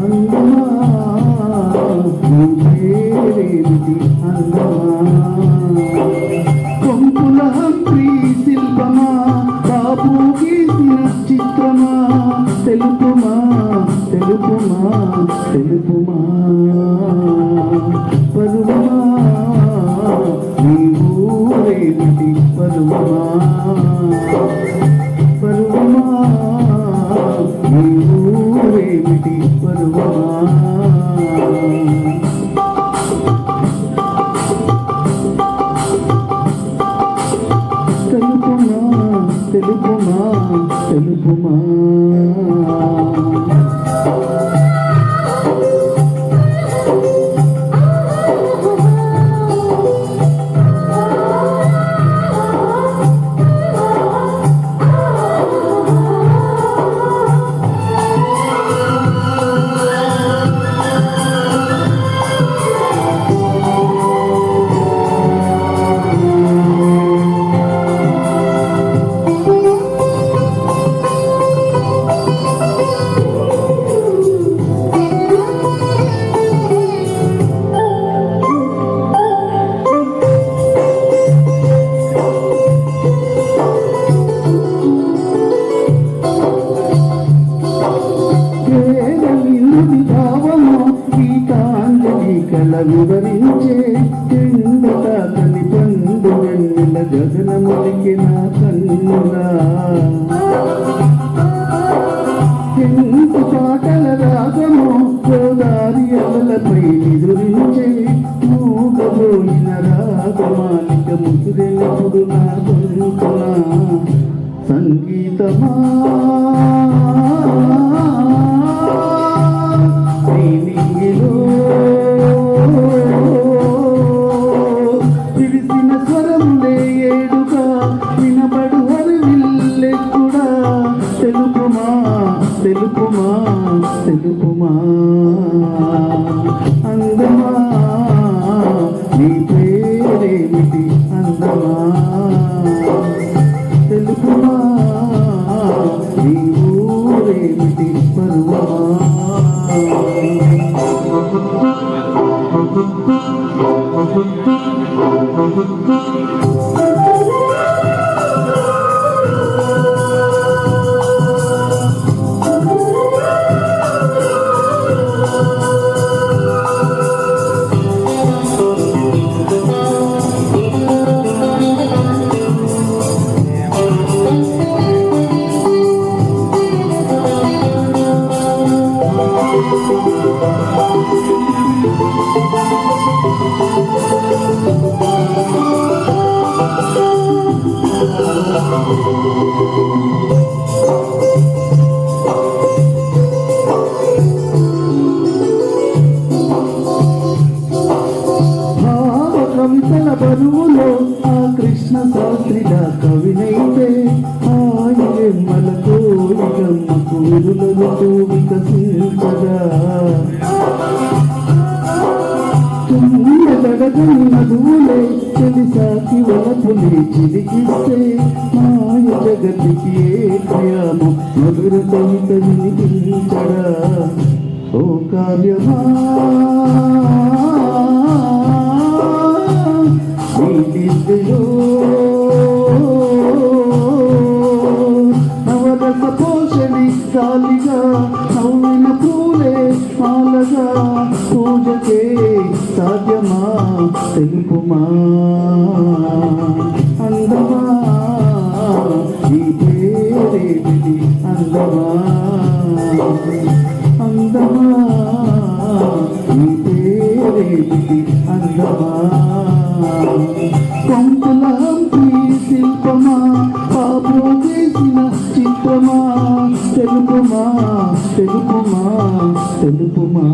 అందమా నీ పేరేమిటి అందమా కొంపుల హంపి శిల్పమా బాపు గీసిన చిత్రమా తెలుపుమా తెలుపుమా తెలుపుమా పరువమా నీ ఊరేమిటి పరువమా పరువమా నీ ఊరేమిటి పరువమా తెలుపుమా తెలుపుమా తెలుపుమా వివరించే ఎండతాతని పండు వెన్నెల గగనములికి నా కన్నులా ఎందు పాటల రాగము గోదారి అలలపై నిదురించే మూగబోయిన రాగమాలిక ముసురెప్పుడు నా గొంతునా సంగీతమా తెలుపుమా తెలుపుమా అందమా నీ పేరేమిటి అందమా తెలుపుమా నీ ఊరేమిటి పరువమా కవితల బరువులో ఆ కృష్ణ శాస్త్రిగా కవినైతే ఆయమ్మల కోరికమ్మకు విరులతో వికసించగా తుమ్మెదగని నదువులే తెలిసాకి వలపులే చిలికిస్తే మాయ జగతికి ఏ ప్రయాణం మధుర కవిత వినిపించడా ఓ కావ్యమా నవరస పోషణి గాలిగా నవ్విన పూలే మాలగా పూజకే సాధ్యమా తెలుపుమా అందమా ఈ పేరేమిటి అందమా అందమా ఈ పేరేమిటి అందమా కొంపుల హంపి శిల్పమా బాపు చేసిన చిత్రమా తెలుపుమా తెలుపుమా తెలుపుమా